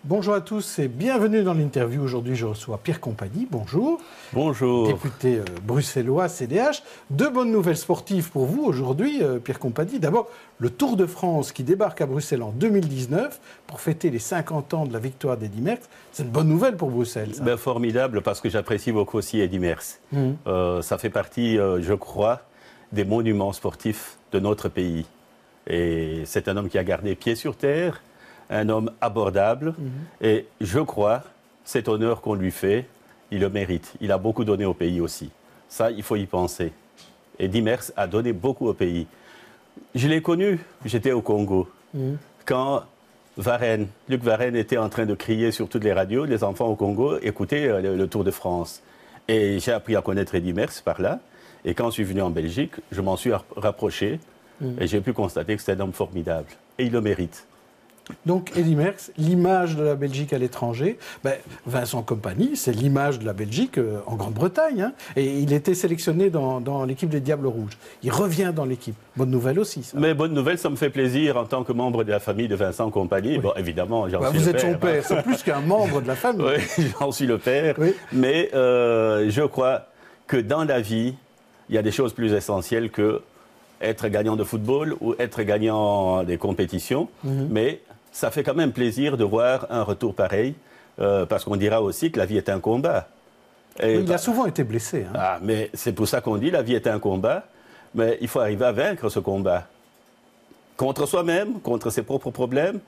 Bonjour à tous et bienvenue dans l'interview. Aujourd'hui, je reçois Pierre Compagnie. Bonjour. Bonjour. Député bruxellois CDH. Deux bonnes nouvelles sportives pour vous aujourd'hui, Pierre Compagnie. D'abord, le Tour de France qui débarque à Bruxelles en 2019 pour fêter les 50 ans de la victoire d'Eddy Merckx. C'est une bonne nouvelle pour Bruxelles, ça. Ben, formidable, parce que j'apprécie beaucoup aussi Eddy Merckx. Ça fait partie, je crois, des monuments sportifs de notre pays. Et c'est un homme qui a gardé pied sur terre, un homme abordable. Et je crois, cet honneur qu'on lui fait, il le mérite. Il a beaucoup donné au pays aussi. Ça, il faut y penser. Eddy Merckx a donné beaucoup au pays. Je l'ai connu, j'étais au Congo. Quand Luc Varenne était en train de crier sur toutes les radios, les enfants au Congo écoutaient le Tour de France. Et j'ai appris à connaître Eddy Merckx par là. Et quand je suis venu en Belgique, je m'en suis rapproché. Et j'ai pu constater que c'est un homme formidable. Et il le mérite. Donc, Eddy Merckx, l'image de la Belgique à l'étranger. Vincent Kompany, c'est l'image de la Belgique en Grande-Bretagne. Hein, et il était sélectionné dans l'équipe des Diables Rouges. Il revient dans l'équipe. Bonne nouvelle aussi, ça. Mais bonne nouvelle, ça me fait plaisir en tant que membre de la famille de Vincent Kompany. Oui. Bon, évidemment, j'en suis le père. Vous êtes son père, c'est plus qu'un membre de la famille. Oui, j'en suis le père. Oui. Mais je crois que dans la vie, il y a des choses plus essentielles que être gagnant de football ou être gagnant des compétitions. Mais ça fait quand même plaisir de voir un retour pareil, parce qu'on dira aussi que la vie est un combat. Et il a souvent été blessé. Hein. Ah, mais c'est pour ça qu'on dit la vie est un combat, mais il faut arriver à vaincre ce combat. Contre soi-même, contre ses propres problèmes,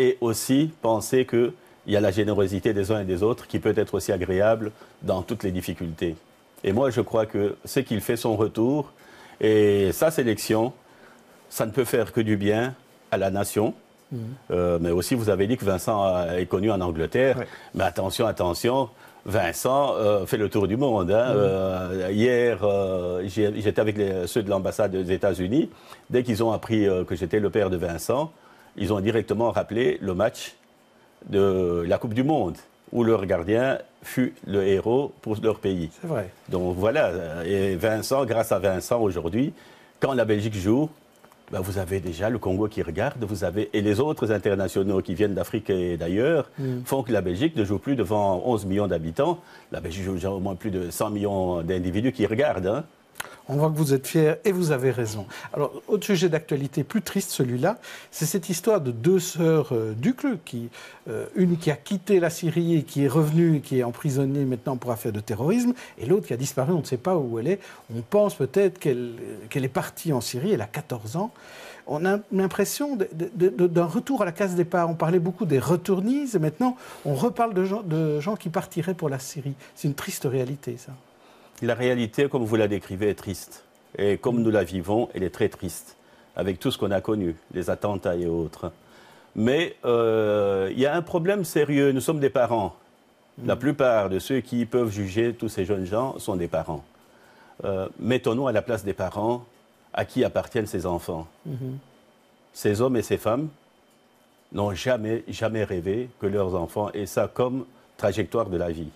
et aussi penser qu'il y a la générosité des uns et des autres qui peut être aussi agréable dans toutes les difficultés. Et moi, je crois que ce qu'il fait son retour et sa sélection, ça ne peut faire que du bien à la nation. Mais aussi, vous avez dit que Vincent est connu en Angleterre. Oui. Mais attention, attention, Vincent fait le tour du monde. Hein. Hier, j'étais avec ceux de l'ambassade des États-Unis. Dès qu'ils ont appris que j'étais le père de Vincent, ils ont directement rappelé le match de la Coupe du Monde, où leur gardien fut le héros pour leur pays. C'est vrai. Donc voilà, et Vincent, grâce à Vincent aujourd'hui, quand la Belgique joue, ben vous avez déjà le Congo qui regarde, et les autres internationaux qui viennent d'Afrique et d'ailleurs font que la Belgique ne joue plus devant 11 millions d'habitants. La Belgique joue au moins plus de 100 millions d'individus qui regardent. Hein. On voit que vous êtes fiers et vous avez raison. Alors, autre sujet d'actualité, plus triste celui-là, c'est cette histoire de deux sœurs Ducle, une qui a quitté la Syrie et qui est revenue et qui est emprisonnée maintenant pour affaire de terrorisme, et l'autre qui a disparu, on ne sait pas où elle est. On pense peut-être qu'elle est partie en Syrie, elle a 14 ans. On a l'impression d'un retour à la case départ. On parlait beaucoup des retournises, et maintenant on reparle de gens qui partiraient pour la Syrie. C'est une triste réalité, ça. La réalité, comme vous la décrivez, est triste. Et comme nous la vivons, elle est très triste, avec tout ce qu'on a connu, les attentats et autres. Mais il y a un problème sérieux. Nous sommes des parents. La plupart de ceux qui peuvent juger tous ces jeunes gens sont des parents. Mettons-nous à la place des parents à qui appartiennent ces enfants. Ces hommes et ces femmes n'ont jamais rêvé que leurs enfants aient ça comme trajectoire de la vie.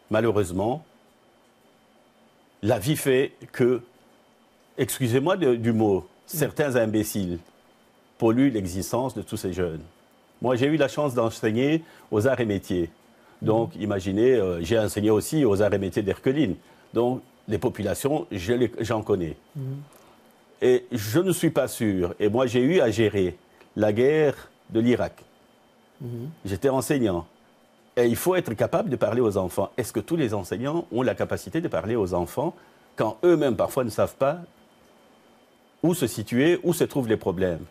Malheureusement, la vie fait que, excusez-moi du mot, certains imbéciles polluent l'existence de tous ces jeunes. Moi, j'ai eu la chance d'enseigner aux arts et métiers. Donc, imaginez, j'ai enseigné aussi aux arts et métiers d'Erqueline. Donc, les populations, j'en connais. Et je ne suis pas sûr. Et moi, j'ai eu à gérer la guerre de l'Irak. J'étais enseignant. Et il faut être capable de parler aux enfants. Est-ce que tous les enseignants ont la capacité de parler aux enfants quand eux-mêmes, parfois, ne savent pas où se situer, où se trouvent les problèmes?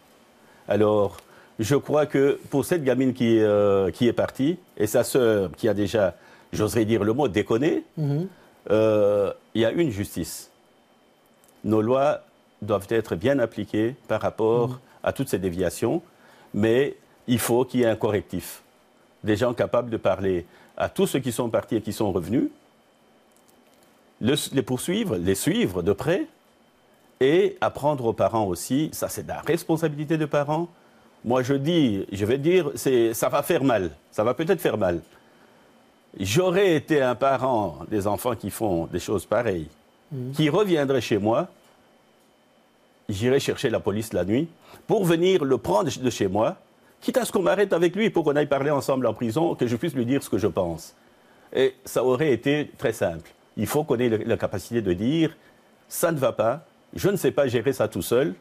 Alors, je crois que pour cette gamine qui est partie, et sa sœur qui a déjà, j'oserais dire le mot, déconné, il y a une justice. Nos lois doivent être bien appliquées par rapport à toutes ces déviations, mais il faut qu'il y ait un correctif. Des gens capables de parler à tous ceux qui sont partis et qui sont revenus, les poursuivre, les suivre de près, et apprendre aux parents aussi, ça c'est la responsabilité des parents. Moi je vais dire, ça va faire mal, ça va peut-être faire mal. J'aurais été un parent des enfants qui font des choses pareilles, qui reviendraient chez moi, j'irais chercher la police la nuit, pour venir le prendre de chez moi, quitte à ce qu'on m'arrête avec lui pour qu'on aille parler ensemble en prison, que je puisse lui dire ce que je pense. Et ça aurait été très simple. Il faut qu'on ait la capacité de dire, ça ne va pas, je ne sais pas gérer ça tout seul,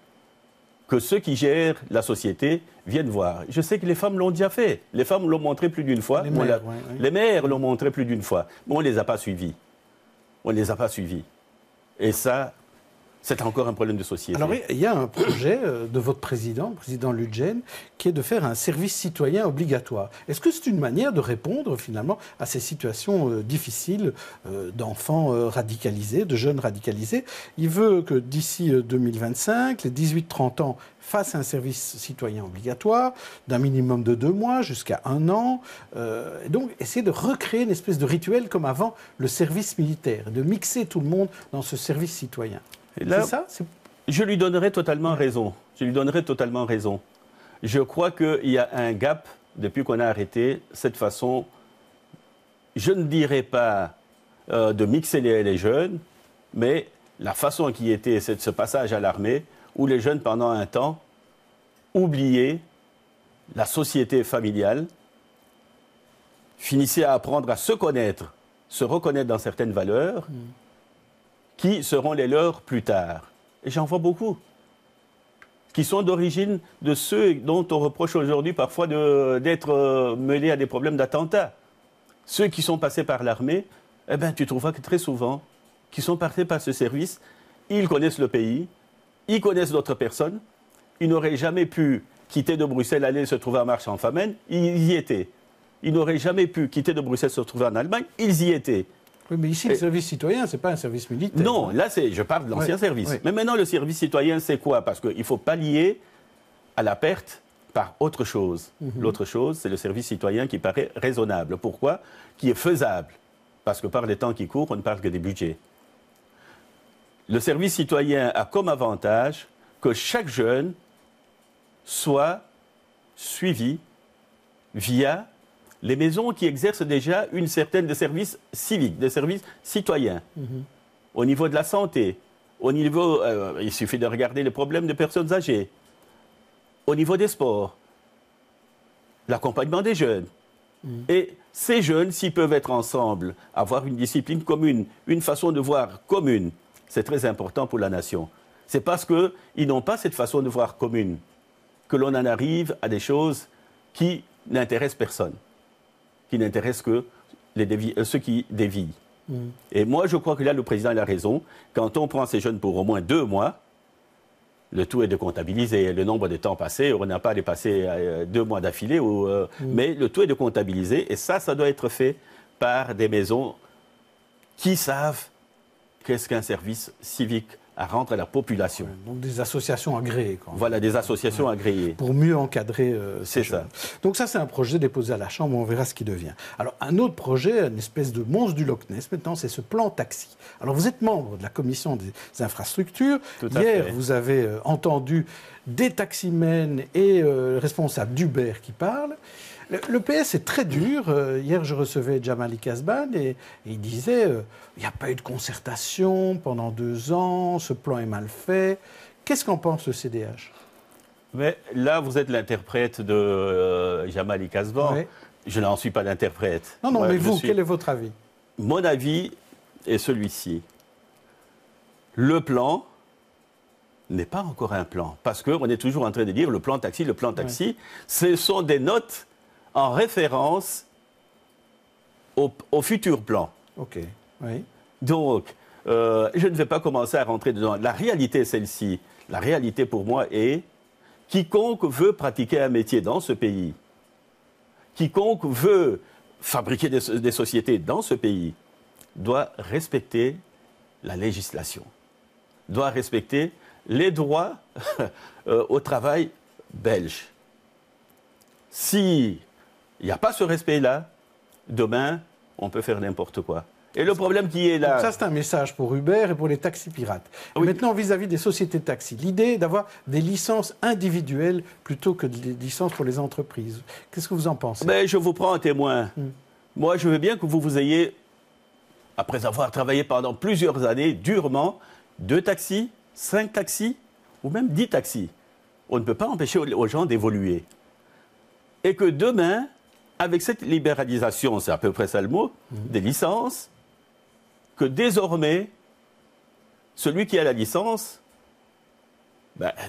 que ceux qui gèrent la société viennent voir. Je sais que les femmes l'ont déjà fait. Les femmes l'ont montré plus d'une fois. Les maires l'ont montré plus d'une fois. Mais on ne les a pas suivis. On ne les a pas suivis. Et ça, c'est encore un problème de société. Alors, il y a un projet de votre président, le président Ludgen, qui est de faire un service citoyen obligatoire. Est-ce que c'est une manière de répondre, finalement, à ces situations difficiles d'enfants radicalisés, de jeunes radicalisés? Il veut que d'ici 2025, les 18-30 ans fassent un service citoyen obligatoire, d'un minimum de 2 mois jusqu'à 1 an. Et donc, essayer de recréer une espèce de rituel comme avant le service militaire, de mixer tout le monde dans ce service citoyen. C'est ça? Je lui donnerai totalement raison. Je lui donnerai totalement raison. Je crois qu'il y a un gap depuis qu'on a arrêté cette façon, je ne dirais pas de mixer les jeunes, mais la façon qui était ce passage à l'armée, où les jeunes, pendant un temps, oubliaient la société familiale, finissaient à apprendre à se connaître, se reconnaître dans certaines valeurs, qui seront les leurs plus tard. Et j'en vois beaucoup, qui sont d'origine de ceux dont on reproche aujourd'hui parfois d'être mêlés à des problèmes d'attentats. Ceux qui sont passés par l'armée, eh ben, tu trouveras que très souvent, qui sont passés par ce service, ils connaissent le pays, ils connaissent d'autres personnes, ils n'auraient jamais pu quitter de Bruxelles, aller se trouver à Marche-en-Famenne, ils y étaient. Ils n'auraient jamais pu quitter de Bruxelles, se retrouver en Allemagne, ils y étaient. Oui, mais ici, le service citoyen, ce n'est pas un service militaire. Non, là, je parle de l'ancien service. Mais maintenant, le service citoyen, c'est quoi? Parce qu'il faut pallier à la perte par autre chose. L'autre chose, c'est le service citoyen qui paraît raisonnable. Pourquoi? Qui est faisable. Parce que par les temps qui courent, on ne parle que des budgets. Le service citoyen a comme avantage que chaque jeune soit suivi via les maisons qui exercent déjà une certaine de services civiques, de services citoyens. Au niveau de la santé, au niveau, il suffit de regarder les problèmes des personnes âgées, au niveau des sports, l'accompagnement des jeunes. Et ces jeunes, s'ils peuvent être ensemble, avoir une discipline commune, une façon de voir commune, c'est très important pour la nation. C'est parce qu'ils n'ont pas cette façon de voir commune que l'on en arrive à des choses qui n'intéressent personne, qui n'intéressent que ceux qui dévient. Et moi, je crois que là, le président il a raison. Quand on prend ces jeunes pour au moins 2 mois, le tout est de comptabiliser le nombre de temps passé. On n'a pas à les passer 2 mois d'affilée, mais le tout est de comptabiliser. Et ça doit être fait par des maisons qui savent qu'est-ce qu'un service civique à rendre à la population. Donc des associations agréées. Quoi. Voilà, des associations agréées. Pour mieux encadrer c'est ça. Donc ça, c'est un projet déposé à la Chambre, on verra ce qui devient. Alors un autre projet, une espèce de monstre du Loch Ness, maintenant, c'est ce plan taxi. Alors vous êtes membre de la commission des infrastructures. Hier, vous avez entendu des taximens et responsables d'Uber qui parlent. Le PS est très dur. Hier, je recevais Jamal Kasban et il disait il n'y a pas eu de concertation pendant 2 ans, ce plan est mal fait. Qu'est-ce qu'en pense le CDH? Mais là, vous êtes l'interprète de Jamal Kasban. Oui. Je n'en suis pas l'interprète. Non, mais vous, quel est votre avis? Mon avis est celui-ci. Le plan n'est pas encore un plan. Parce qu'on est toujours en train de dire le plan taxi, ce sont des notes en référence au futur plan. OK, oui. Donc, je ne vais pas commencer à rentrer dedans. La réalité est celle-ci. La réalité pour moi est quiconque veut pratiquer un métier dans ce pays, quiconque veut fabriquer des sociétés dans ce pays, doit respecter la législation, doit respecter les droits au travail belge. Si il n'y a pas ce respect-là, demain, on peut faire n'importe quoi. Et le problème qui est là... Donc ça, c'est un message pour Uber et pour les taxis pirates. Oui. Maintenant, vis-à-vis des sociétés de taxi, l'idée est d'avoir des licences individuelles plutôt que des licences pour les entreprises. Qu'est-ce que vous en pensez? Je vous prends un témoin. Moi, je veux bien que vous ayez, après avoir travaillé pendant plusieurs années, durement, 2 taxis, 5 taxis, ou même 10 taxis. On ne peut pas empêcher aux gens d'évoluer. Et que demain, avec cette libéralisation, c'est à peu près ça le mot, des licences, que désormais, celui qui a la licence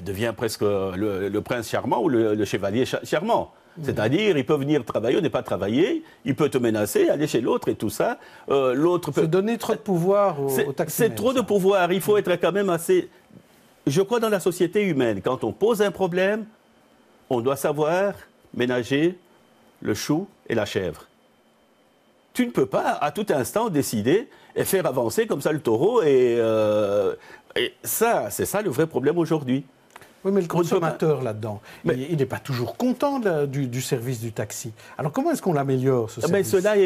devient presque le prince charmant ou le chevalier charmant. C'est-à-dire, il peut venir travailler ou ne pas travailler, il peut te menacer, aller chez l'autre et tout ça. L'autre peut donner trop de pouvoir au taximètre. C'est trop de pouvoir. Il faut être quand même assez... Je crois dans la société humaine, quand on pose un problème, on doit savoir ménager le chou et la chèvre. Tu ne peux pas à tout instant décider et faire avancer comme ça le taureau. Et ça, c'est ça le vrai problème aujourd'hui. Oui, mais le consommateur là-dedans, il n'est pas toujours content du service du taxi. Alors comment est-ce qu'on l'améliore, ce service? Cela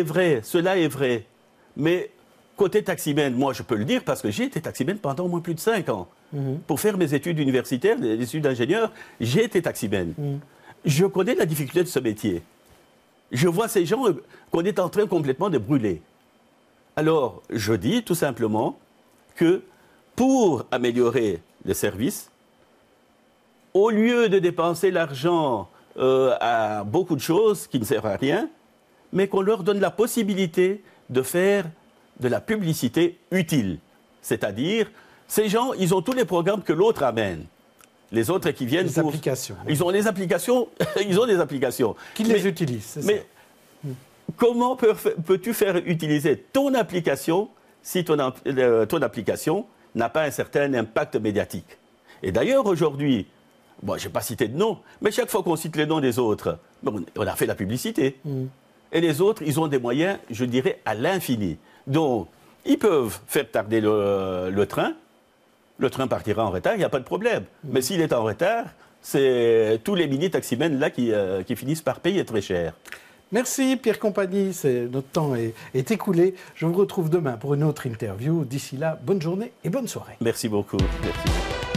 est vrai. Mais côté taximène, moi je peux le dire parce que j'ai été taximène pendant au moins plus de 5 ans. Pour faire mes études universitaires, des études d'ingénieur, j'ai été taximène. Je connais la difficulté de ce métier. Je vois ces gens qu'on est en train complètement de brûler. Alors, je dis tout simplement que pour améliorer les services, au lieu de dépenser l'argent à beaucoup de choses qui ne servent à rien, mais qu'on leur donne la possibilité de faire de la publicité utile. C'est-à-dire, ces gens, ils ont tous les programmes que l'autre amène. Les autres qui viennent les applications. Ils ont des applications. Ils ont des applications. Qui les utilisent, c'est ça. Mais comment peux-tu faire utiliser ton application si ton application n'a pas un certain impact médiatique? Et d'ailleurs, aujourd'hui, bon, je n'ai pas cité de nom, mais chaque fois qu'on cite les noms des autres, on a fait la publicité. Et les autres, ils ont des moyens, je dirais, à l'infini. Donc, ils peuvent faire tarder le train. Le train partira en retard, il n'y a pas de problème. Mais s'il est en retard, c'est tous les mini-taximènes là qui finissent par payer très cher. Merci Pierre Compagnie, notre temps est écoulé. Je vous retrouve demain pour une autre interview. D'ici là, bonne journée et bonne soirée. Merci beaucoup. Merci.